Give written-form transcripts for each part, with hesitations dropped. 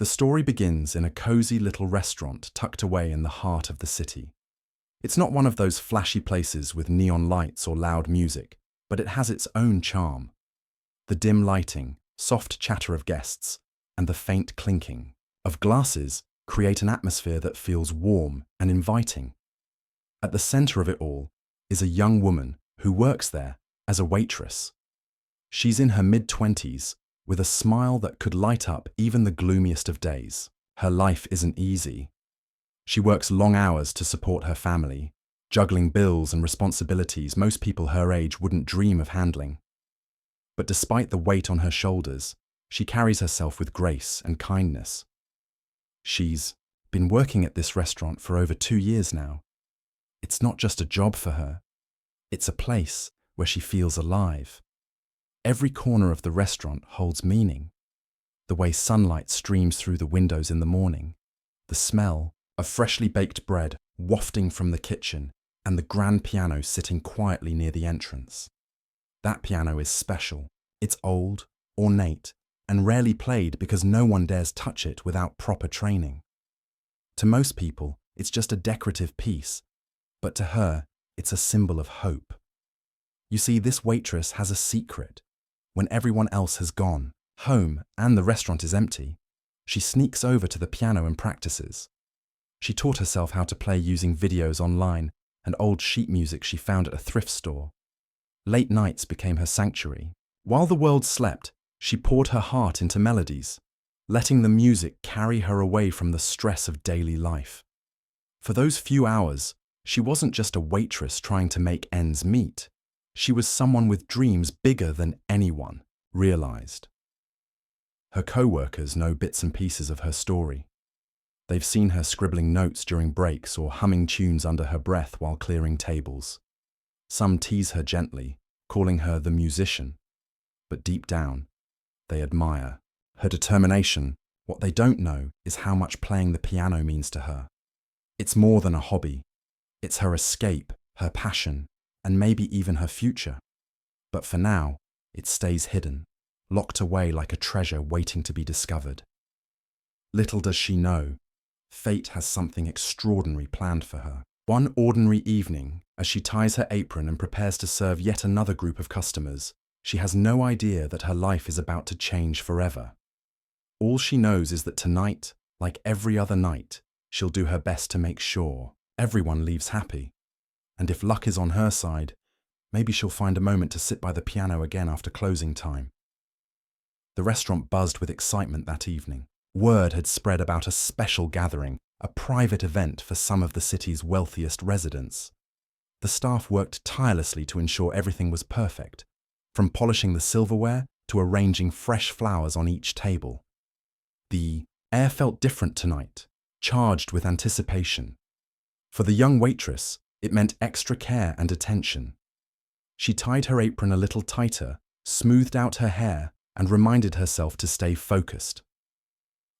The story begins in a cozy little restaurant tucked away in the heart of the city. It's not one of those flashy places with neon lights or loud music, but it has its own charm. The dim lighting, soft chatter of guests, and the faint clinking of glasses create an atmosphere that feels warm and inviting. At the center of it all is a young woman who works there as a waitress. She's in her mid-20s, with a smile that could light up even the gloomiest of days. Her life isn't easy. She works long hours to support her family, juggling bills and responsibilities most people her age wouldn't dream of handling. But despite the weight on her shoulders, she carries herself with grace and kindness. She's been working at this restaurant for over 2 years now. It's not just a job for her. It's a place where she feels alive. Every corner of the restaurant holds meaning. The way sunlight streams through the windows in the morning, the smell of freshly baked bread wafting from the kitchen, and the grand piano sitting quietly near the entrance. That piano is special. It's old, ornate, and rarely played because no one dares touch it without proper training. To most people, it's just a decorative piece, but to her, it's a symbol of hope. You see, this waitress has a secret. When everyone else has gone home and the restaurant is empty, she sneaks over to the piano and practices. She taught herself how to play using videos online and old sheet music she found at a thrift store. Late nights became her sanctuary. While the world slept, she poured her heart into melodies, letting the music carry her away from the stress of daily life. For those few hours, she wasn't just a waitress trying to make ends meet. She was someone with dreams bigger than anyone realized. Her co-workers know bits and pieces of her story. They've seen her scribbling notes during breaks or humming tunes under her breath while clearing tables. Some tease her gently, calling her the musician. But deep down, they admire her determination. What they don't know is how much playing the piano means to her. It's more than a hobby. It's her escape, her passion, and maybe even her future. But for now, it stays hidden, locked away like a treasure waiting to be discovered. Little does she know, fate has something extraordinary planned for her. One ordinary evening, as she ties her apron and prepares to serve yet another group of customers, she has no idea that her life is about to change forever. All she knows is that tonight, like every other night, she'll do her best to make sure everyone leaves happy. And if luck is on her side, maybe she'll find a moment to sit by the piano again after closing time. The restaurant buzzed with excitement that evening. Word had spread about a special gathering, a private event for some of the city's wealthiest residents. The staff worked tirelessly to ensure everything was perfect, from polishing the silverware to arranging fresh flowers on each table. The air felt different tonight, charged with anticipation. For the young waitress, it meant extra care and attention. She tied her apron a little tighter, smoothed out her hair, and reminded herself to stay focused.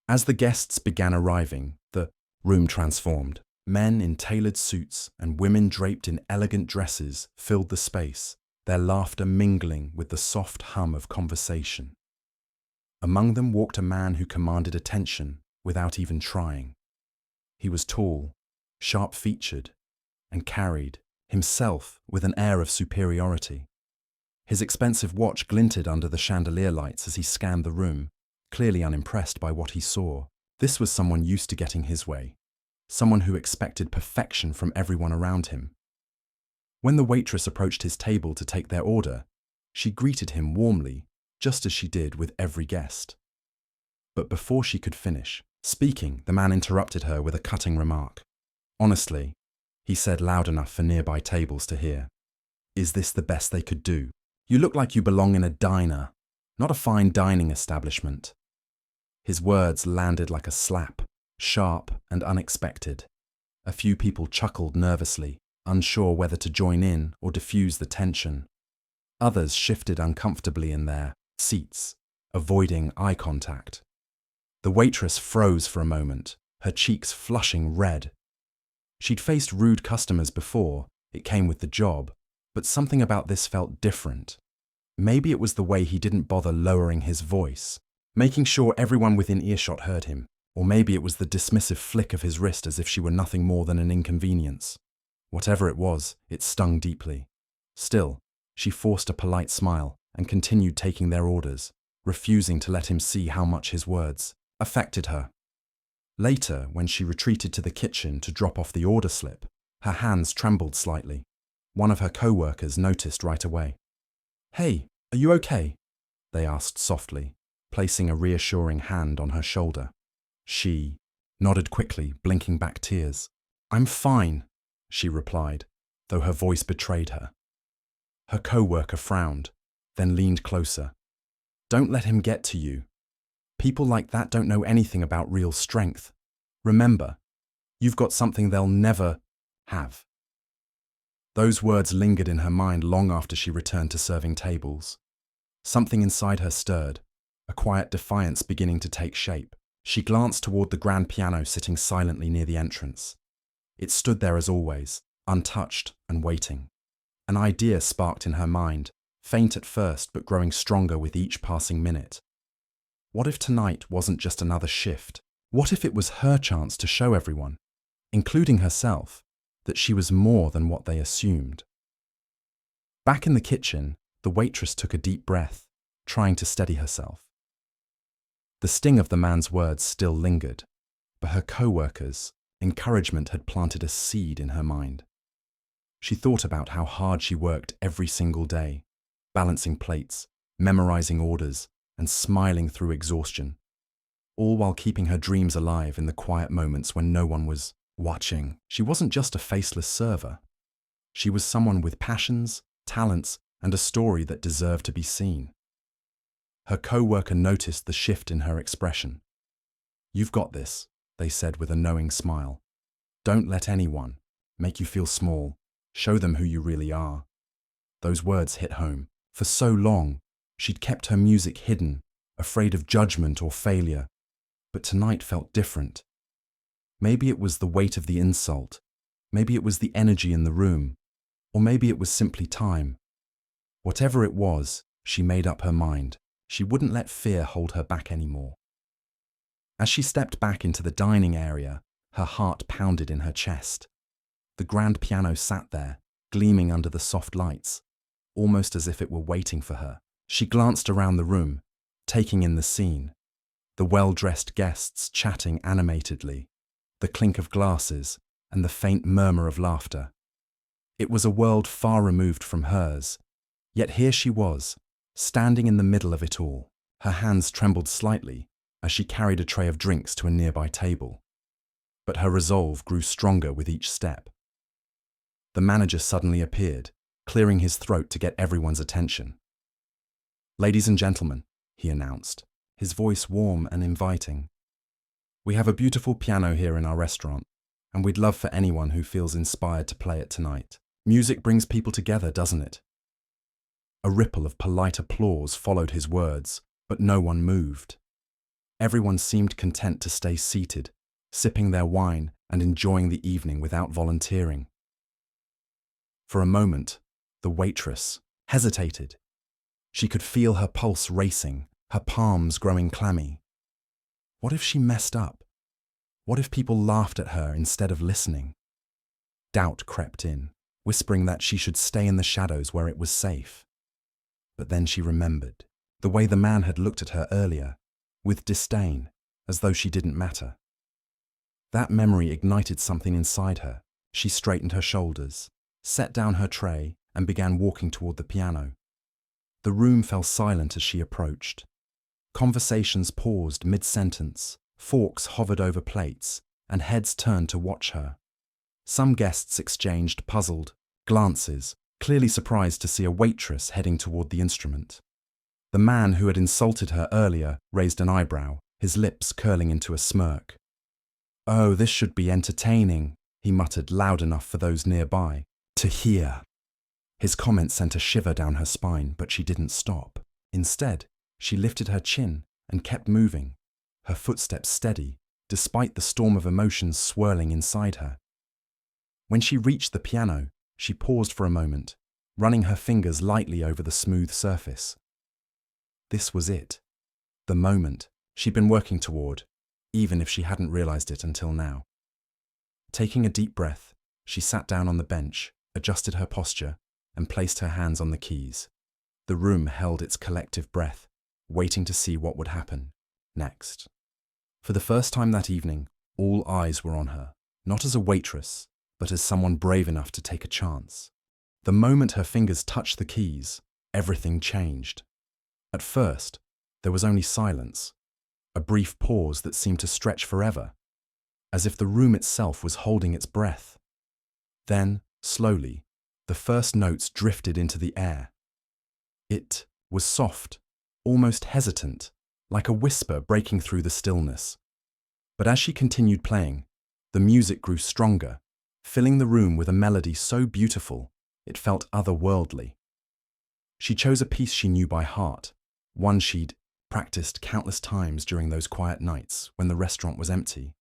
As the guests began arriving, the room transformed. Men in tailored suits and women draped in elegant dresses filled the space, their laughter mingling with the soft hum of conversation. Among them walked a man who commanded attention without even trying. He was tall, sharp-featured, and carried himself with an air of superiority. His expensive watch glinted under the chandelier lights as he scanned the room, clearly unimpressed by what he saw. This was someone used to getting his way, someone who expected perfection from everyone around him. When the waitress approached his table to take their order, she greeted him warmly, just as she did with every guest. But before she could finish speaking, the man interrupted her with a cutting remark. "Honestly," he said loud enough for nearby tables to hear, "is this the best they could do? You look like you belong in a diner, not a fine dining establishment." His words landed like a slap, sharp and unexpected. A few people chuckled nervously, unsure whether to join in or diffuse the tension. Others shifted uncomfortably in their seats, avoiding eye contact. The waitress froze for a moment, her cheeks flushing red. She'd faced rude customers before, it came with the job, but something about this felt different. Maybe it was the way he didn't bother lowering his voice, making sure everyone within earshot heard him, or maybe it was the dismissive flick of his wrist as if she were nothing more than an inconvenience. Whatever it was, it stung deeply. Still, she forced a polite smile and continued taking their orders, refusing to let him see how much his words affected her. Later, when she retreated to the kitchen to drop off the order slip, her hands trembled slightly. One of her co-workers noticed right away. "Hey, are you okay?" they asked softly, placing a reassuring hand on her shoulder. She nodded quickly, blinking back tears. "I'm fine," she replied, though her voice betrayed her. Her co-worker frowned, then leaned closer. "Don't let him get to you. People like that don't know anything about real strength. Remember, you've got something they'll never have." Those words lingered in her mind long after she returned to serving tables. Something inside her stirred, a quiet defiance beginning to take shape. She glanced toward the grand piano sitting silently near the entrance. It stood there as always, untouched and waiting. An idea sparked in her mind, faint at first but growing stronger with each passing minute. What if tonight wasn't just another shift? What if it was her chance to show everyone, including herself, that she was more than what they assumed? Back in the kitchen, the waitress took a deep breath, trying to steady herself. The sting of the man's words still lingered, but her co-workers' encouragement had planted a seed in her mind. She thought about how hard she worked every single day, balancing plates, memorizing orders, and smiling through exhaustion, all while keeping her dreams alive in the quiet moments when no one was watching. She wasn't just a faceless server. She was someone with passions, talents, and a story that deserved to be seen. Her co-worker noticed the shift in her expression. "You've got this," they said with a knowing smile. "Don't let anyone make you feel small. Show them who you really are." Those words hit home. For so long, she'd kept her music hidden, afraid of judgment or failure. But tonight felt different. Maybe it was the weight of the insult, maybe it was the energy in the room, or maybe it was simply time. Whatever it was, she made up her mind. She wouldn't let fear hold her back anymore. As she stepped back into the dining area, her heart pounded in her chest. The grand piano sat there, gleaming under the soft lights, almost as if it were waiting for her. She glanced around the room, taking in the scene. The well-dressed guests chatting animatedly, the clink of glasses, and the faint murmur of laughter. It was a world far removed from hers, yet here she was, standing in the middle of it all. Her hands trembled slightly as she carried a tray of drinks to a nearby table. But her resolve grew stronger with each step. The manager suddenly appeared, clearing his throat to get everyone's attention. "Ladies and gentlemen," he announced, his voice warm and inviting. "We have a beautiful piano here in our restaurant, and we'd love for anyone who feels inspired to play it tonight. Music brings people together, doesn't it?" A ripple of polite applause followed his words, but no one moved. Everyone seemed content to stay seated, sipping their wine and enjoying the evening without volunteering. For a moment, the waitress hesitated. She could feel her pulse racing, her palms growing clammy. What if she messed up? What if people laughed at her instead of listening? Doubt crept in, whispering that she should stay in the shadows where it was safe. But then she remembered the way the man had looked at her earlier, with disdain, as though she didn't matter. That memory ignited something inside her. She straightened her shoulders, set down her tray, and began walking toward the piano. The room fell silent as she approached. Conversations paused mid-sentence, forks hovered over plates, and heads turned to watch her. Some guests exchanged puzzled glances, clearly surprised to see a waitress heading toward the instrument. The man who had insulted her earlier raised an eyebrow, his lips curling into a smirk. "Oh, this should be entertaining," he muttered loud enough for those nearby to hear. His comment sent a shiver down her spine, but she didn't stop. Instead, she lifted her chin and kept moving, her footsteps steady, despite the storm of emotions swirling inside her. When she reached the piano, she paused for a moment, running her fingers lightly over the smooth surface. This was it. the moment she'd been working toward, even if she hadn't realized it until now. Taking a deep breath, she sat down on the bench, adjusted her posture, and placed her hands on the keys. The room held its collective breath, waiting to see what would happen next. For the first time that evening, all eyes were on her, not as a waitress, but as someone brave enough to take a chance. The moment her fingers touched the keys, everything changed. At first, there was only silence, a brief pause that seemed to stretch forever, as if the room itself was holding its breath. Then, slowly, the first notes drifted into the air. It was soft, almost hesitant, like a whisper breaking through the stillness. But as she continued playing, the music grew stronger, filling the room with a melody so beautiful it felt otherworldly. She chose a piece she knew by heart, one she'd practiced countless times during those quiet nights when the restaurant was empty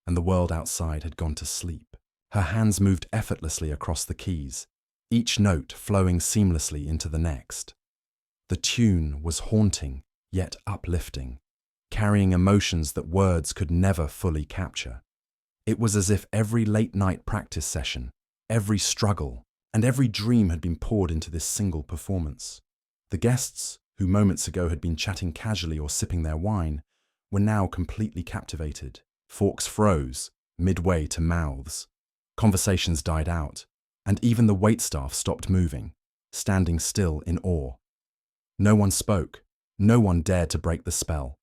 and the world outside had gone to sleep. Her hands moved effortlessly across the keys, each note flowing seamlessly into the next. The tune was haunting, yet uplifting, carrying emotions that words could never fully capture. It was as if every late-night practice session, every struggle, and every dream had been poured into this single performance. The guests, who moments ago had been chatting casually or sipping their wine, were now completely captivated. Forks froze, midway to mouths. Conversations died out, and even the waitstaff stopped moving, standing still in awe. No one spoke, no one dared to break the spell.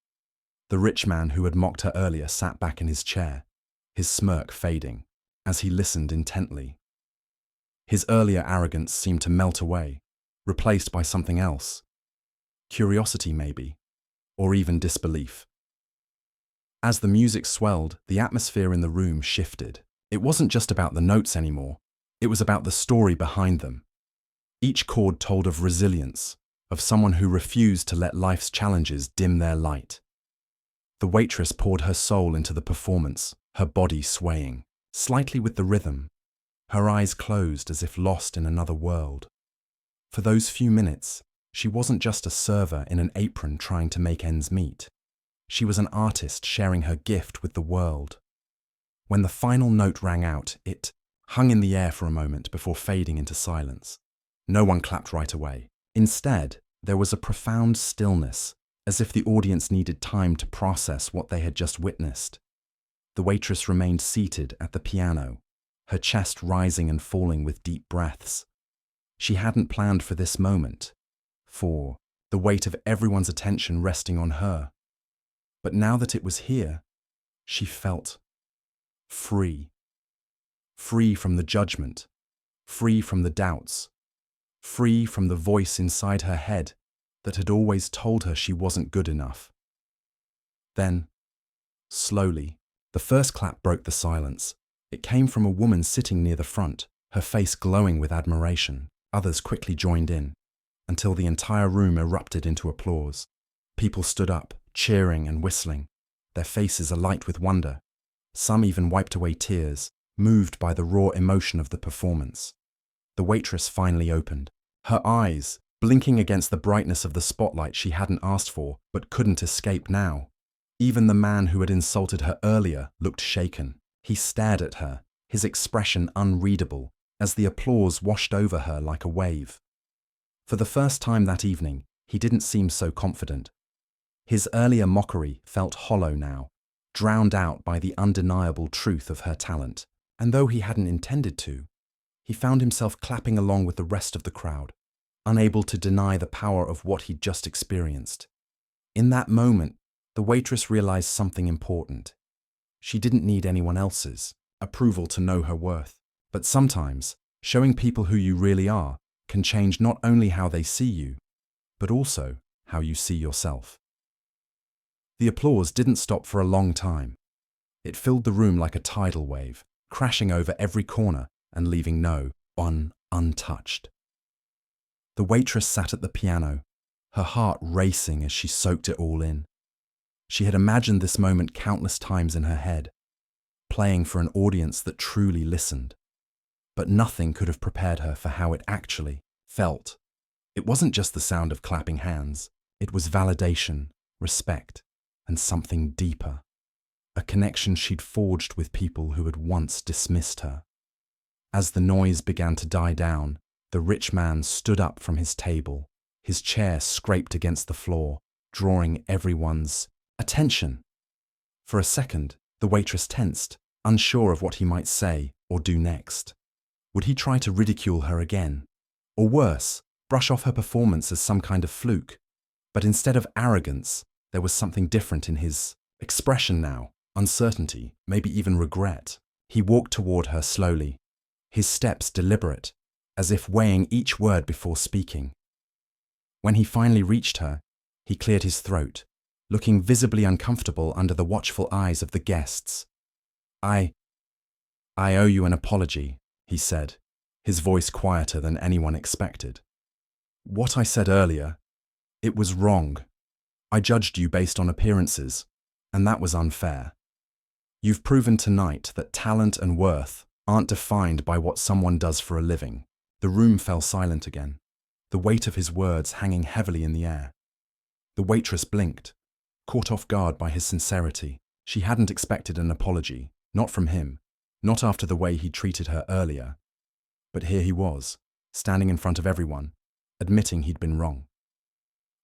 The rich man who had mocked her earlier sat back in his chair, his smirk fading, as he listened intently. His earlier arrogance seemed to melt away, replaced by something else. Curiosity, maybe, or even disbelief. As the music swelled, the atmosphere in the room shifted. It wasn't just about the notes anymore, it was about the story behind them. Each chord told of resilience, of someone who refused to let life's challenges dim their light. The waitress poured her soul into the performance, her body swaying, slightly with the rhythm, her eyes closed as if lost in another world. For those few minutes, she wasn't just a server in an apron trying to make ends meet. She was an artist sharing her gift with the world. When the final note rang out, it hung in the air for a moment before fading into silence. No one clapped right away. Instead, there was a profound stillness, as if the audience needed time to process what they had just witnessed. The waitress remained seated at the piano, her chest rising and falling with deep breaths. She hadn't planned for this moment, for the weight of everyone's attention resting on her. But now that it was here, she felt free. Free from the judgment, free from the doubts, free from the voice inside her head that had always told her she wasn't good enough. Then, slowly, the first clap broke the silence. It came from a woman sitting near the front, her face glowing with admiration. Others quickly joined in, until the entire room erupted into applause. People stood up, cheering and whistling, their faces alight with wonder. Some even wiped away tears, moved by the raw emotion of the performance. The waitress finally opened, her eyes blinking against the brightness of the spotlight she hadn't asked for but couldn't escape now. Even the man who had insulted her earlier looked shaken. He stared at her, his expression unreadable, as the applause washed over her like a wave. For the first time that evening, he didn't seem so confident. His earlier mockery felt hollow now, drowned out by the undeniable truth of her talent. And though he hadn't intended to, he found himself clapping along with the rest of the crowd, unable to deny the power of what he'd just experienced. In that moment, the waitress realized something important. She didn't need anyone else's approval to know her worth. But sometimes, showing people who you really are can change not only how they see you, but also how you see yourself. The applause didn't stop for a long time. It filled the room like a tidal wave, crashing over every corner and leaving no one untouched. The waitress sat at the piano, her heart racing as she soaked it all in. She had imagined this moment countless times in her head, playing for an audience that truly listened. But nothing could have prepared her for how it actually felt. It wasn't just the sound of clapping hands. It was validation, respect, and something deeper. A connection she'd forged with people who had once dismissed her. As the noise began to die down, the rich man stood up from his table. His chair scraped against the floor, drawing everyone's attention. For a second, the waitress tensed, unsure of what he might say or do next. Would he try to ridicule her again? Or worse, brush off her performance as some kind of fluke? But instead of arrogance, there was something different in his expression now. Uncertainty, maybe even regret. He walked toward her slowly, his steps deliberate, as if weighing each word before speaking. When he finally reached her, he cleared his throat, looking visibly uncomfortable under the watchful eyes of the guests. I owe you an apology, he said, his voice quieter than anyone expected. What I said earlier, it was wrong. I judged you based on appearances, and that was unfair. You've proven tonight that talent and worth aren't defined by what someone does for a living. The room fell silent again, the weight of his words hanging heavily in the air. The waitress blinked, caught off guard by his sincerity. She hadn't expected an apology, not from him, not after the way he treated her earlier. But here he was, standing in front of everyone, admitting he'd been wrong.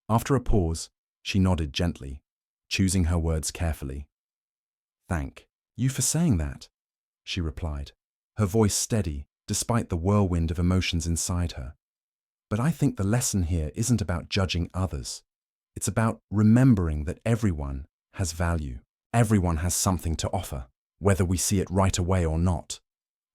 After a pause, she nodded gently, choosing her words carefully. Thank you for saying that, she replied, her voice steady despite the whirlwind of emotions inside her. But I think the lesson here isn't about judging others. It's about remembering that everyone has value. Everyone has something to offer, whether we see it right away or not.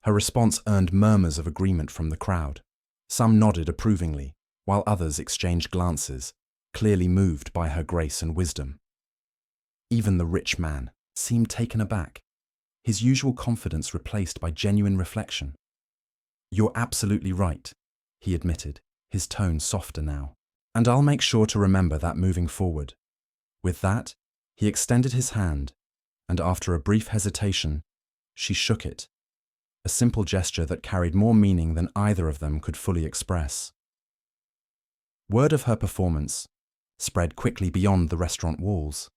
Her response earned murmurs of agreement from the crowd. Some nodded approvingly, while others exchanged glances, clearly moved by her grace and wisdom. Even the rich man seemed taken aback, his usual confidence replaced by genuine reflection. You're absolutely right, he admitted, his tone softer now. And I'll make sure to remember that moving forward. With that, he extended his hand, and after a brief hesitation, she shook it, a simple gesture that carried more meaning than either of them could fully express. Word of her performance spread quickly beyond the restaurant walls.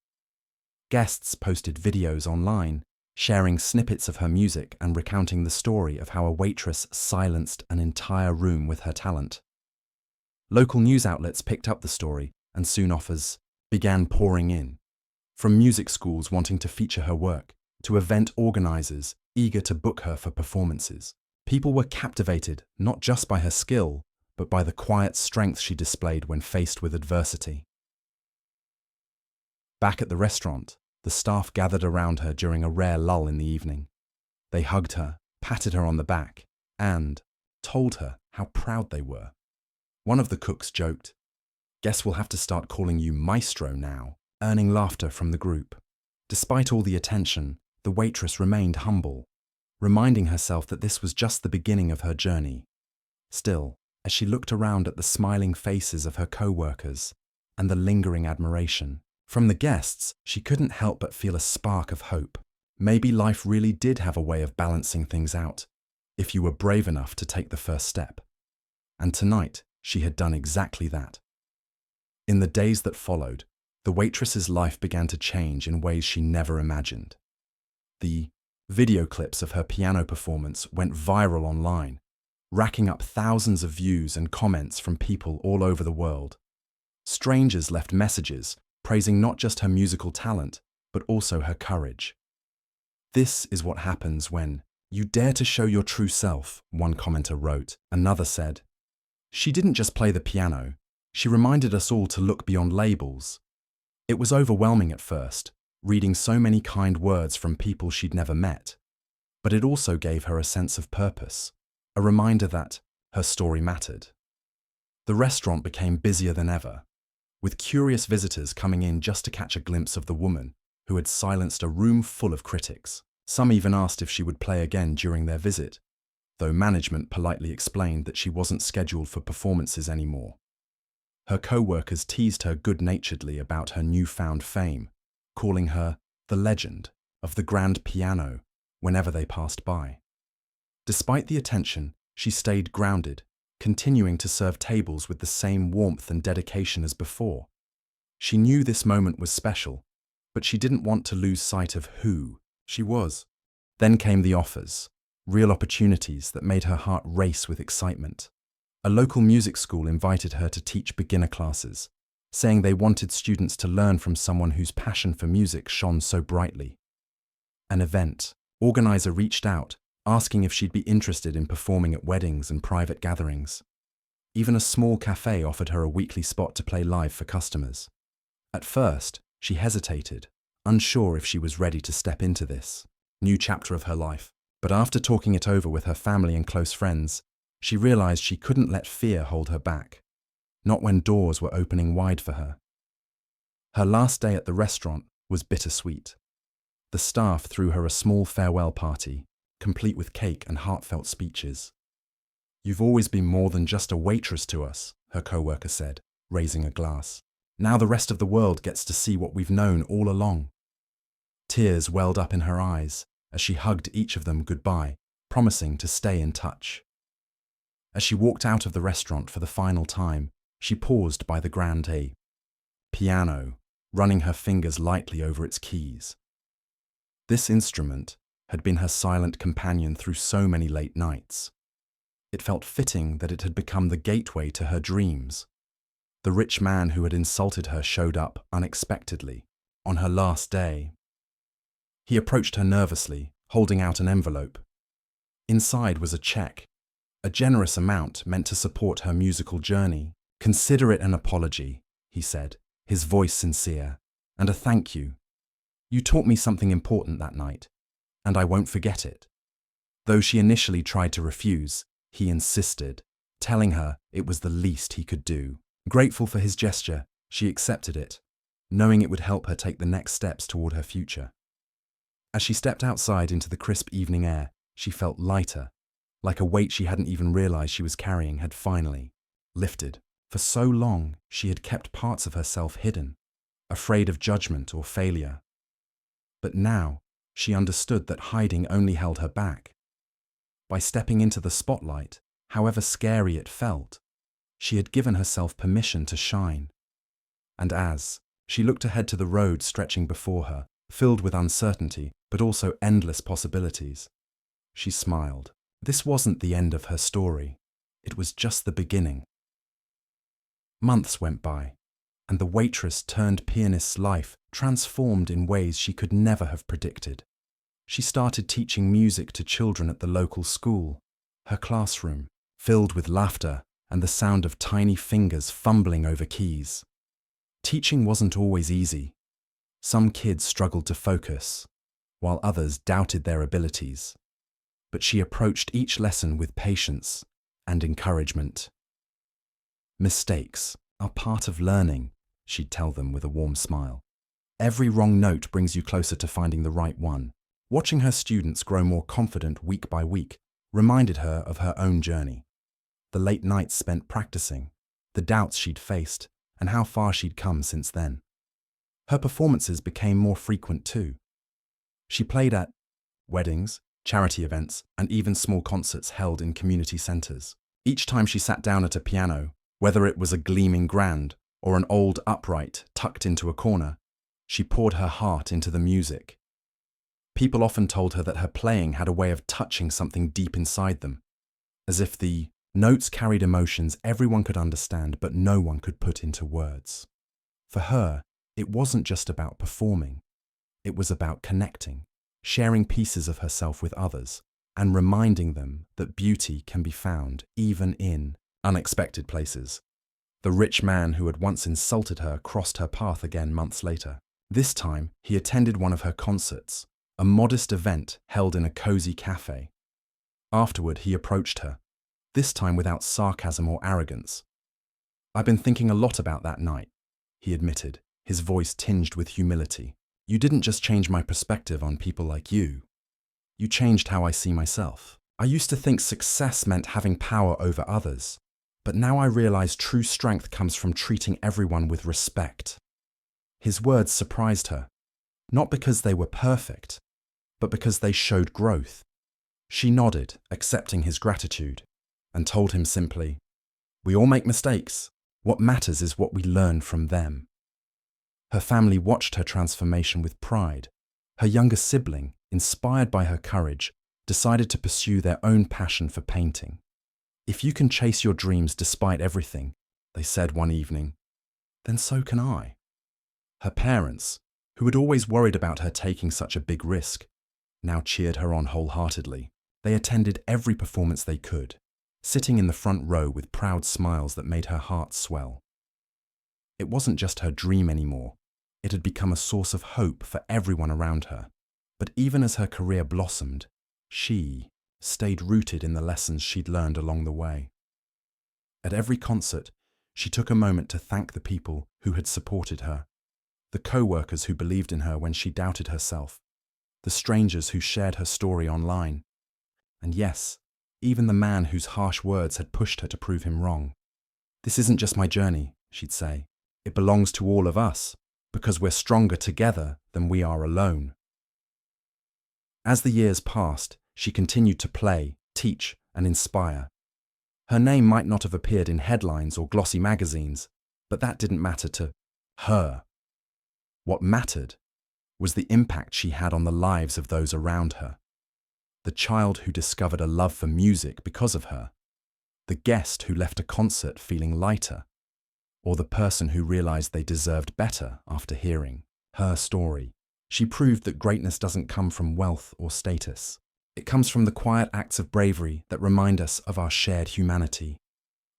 Guests posted videos online, sharing snippets of her music and recounting the story of how a waitress silenced an entire room with her talent. Local news outlets picked up the story, and soon offers began pouring in. From music schools wanting to feature her work, to event organizers eager to book her for performances. People were captivated not just by her skill, but by the quiet strength she displayed when faced with adversity. Back at the restaurant, the staff gathered around her during a rare lull in the evening. They hugged her, patted her on the back, and told her how proud they were. One of the cooks joked, "Guess we'll have to start calling you Maestro now," earning laughter from the group. Despite all the attention, the waitress remained humble, reminding herself that this was just the beginning of her journey. Still, as she looked around at the smiling faces of her co-workers and the lingering admiration from the guests, she couldn't help but feel a spark of hope. Maybe life really did have a way of balancing things out, if you were brave enough to take the first step. And tonight, she had done exactly that. In the days that followed, the waitress's life began to change in ways she never imagined. The video clips of her piano performance went viral online, racking up thousands of views and comments from people all over the world. Strangers left messages praising not just her musical talent, but also her courage. "This is what happens when you dare to show your true self," one commenter wrote. Another said, "She didn't just play the piano, she reminded us all to look beyond labels." It was overwhelming at first, reading so many kind words from people she'd never met. But it also gave her a sense of purpose, a reminder that her story mattered. The restaurant became busier than ever, with curious visitors coming in just to catch a glimpse of the woman who had silenced a room full of critics. Some even asked if she would play again during their visit, though management politely explained that she wasn't scheduled for performances anymore. Her co-workers teased her good-naturedly about her newfound fame, calling her the legend of the grand piano whenever they passed by. Despite the attention, she stayed grounded, continuing to serve tables with the same warmth and dedication as before. She knew this moment was special, but she didn't want to lose sight of who she was. Then came the offers, real opportunities that made her heart race with excitement. A local music school invited her to teach beginner classes, saying they wanted students to learn from someone whose passion for music shone so brightly. An event organizer reached out, asking if she'd be interested in performing at weddings and private gatherings. Even a small cafe offered her a weekly spot to play live for customers. At first, she hesitated, unsure if she was ready to step into this new chapter of her life. But after talking it over with her family and close friends, she realized she couldn't let fear hold her back, not when doors were opening wide for her. Her last day at the restaurant was bittersweet. The staff threw her a small farewell party, complete with cake and heartfelt speeches. "You've always been more than just a waitress to us," her co-worker said, raising a glass. "Now the rest of the world gets to see what we've known all along." Tears welled up in her eyes as she hugged each of them goodbye, promising to stay in touch. As she walked out of the restaurant for the final time, she paused by the grand piano, running her fingers lightly over its keys. This instrument had been her silent companion through so many late nights. It felt fitting that it had become the gateway to her dreams. The rich man who had insulted her showed up unexpectedly, on her last day. He approached her nervously, holding out an envelope. Inside was a check, a generous amount meant to support her musical journey. "Consider it an apology," he said, his voice sincere, "and a thank you. You taught me something important that night, and I won't forget it." Though she initially tried to refuse, he insisted, telling her it was the least he could do. Grateful for his gesture, she accepted it, knowing it would help her take the next steps toward her future. As she stepped outside into the crisp evening air, she felt lighter, like a weight she hadn't even realized she was carrying had finally lifted. For so long, she had kept parts of herself hidden, afraid of judgment or failure. But now, she understood that hiding only held her back. By stepping into the spotlight, however scary it felt, she had given herself permission to shine. And as she looked ahead to the road stretching before her, filled with uncertainty, but also endless possibilities, she smiled. This wasn't the end of her story. It was just the beginning. Months went by, and the waitress turned pianist's life transformed in ways she could never have predicted. She started teaching music to children at the local school, her classroom filled with laughter and the sound of tiny fingers fumbling over keys. Teaching wasn't always easy. Some kids struggled to focus, while others doubted their abilities. But she approached each lesson with patience and encouragement. "Mistakes are part of learning," she'd tell them with a warm smile. "Every wrong note brings you closer to finding the right one." Watching her students grow more confident week by week reminded her of her own journey. The late nights spent practicing, the doubts she'd faced, and how far she'd come since then. Her performances became more frequent too. She played at weddings, charity events, and even small concerts held in community centers. Each time she sat down at a piano, whether it was a gleaming grand or an old upright tucked into a corner, she poured her heart into the music. People often told her that her playing had a way of touching something deep inside them, as if the notes carried emotions everyone could understand but no one could put into words. For her, it wasn't just about performing. It was about connecting, sharing pieces of herself with others, and reminding them that beauty can be found even in unexpected places. The rich man who had once insulted her crossed her path again months later. This time, he attended one of her concerts, a modest event held in a cozy cafe. Afterward, he approached her, this time without sarcasm or arrogance. "I've been thinking a lot about that night," he admitted, his voice tinged with humility. "You didn't just change my perspective on people like you. You changed how I see myself. I used to think success meant having power over others, but now I realize true strength comes from treating everyone with respect." His words surprised her, not because they were perfect, but because they showed growth. She nodded, accepting his gratitude, and told him simply, "We all make mistakes. What matters is what we learn from them." Her family watched her transformation with pride. Her younger sibling, inspired by her courage, decided to pursue their own passion for painting. "If you can chase your dreams despite everything," they said one evening, "then so can I." Her parents, who had always worried about her taking such a big risk, now cheered her on wholeheartedly. They attended every performance they could, sitting in the front row with proud smiles that made her heart swell. It wasn't just her dream anymore. It had become a source of hope for everyone around her. But even as her career blossomed, she stayed rooted in the lessons she'd learned along the way. At every concert, she took a moment to thank the people who had supported her, the co-workers who believed in her when she doubted herself, the strangers who shared her story online, and yes, even the man whose harsh words had pushed her to prove him wrong. "This isn't just my journey," she'd say. "It belongs to all of us, because we're stronger together than we are alone." As the years passed, she continued to play, teach, and inspire. Her name might not have appeared in headlines or glossy magazines, but that didn't matter to her. What mattered was the impact she had on the lives of those around her. The child who discovered a love for music because of her, the guest who left a concert feeling lighter, or the person who realized they deserved better after hearing her story. She proved that greatness doesn't come from wealth or status. It comes from the quiet acts of bravery that remind us of our shared humanity.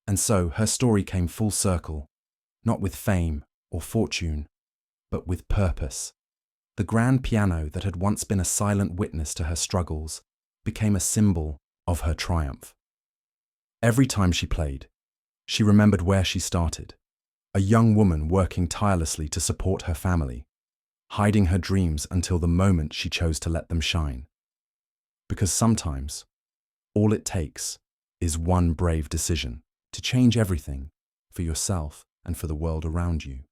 And so her story came full circle, not with fame or fortune, but with purpose. The grand piano that had once been a silent witness to her struggles became a symbol of her triumph. Every time she played, she remembered where she started. A young woman working tirelessly to support her family, hiding her dreams until the moment she chose to let them shine. Because sometimes, all it takes is one brave decision to change everything for yourself and for the world around you.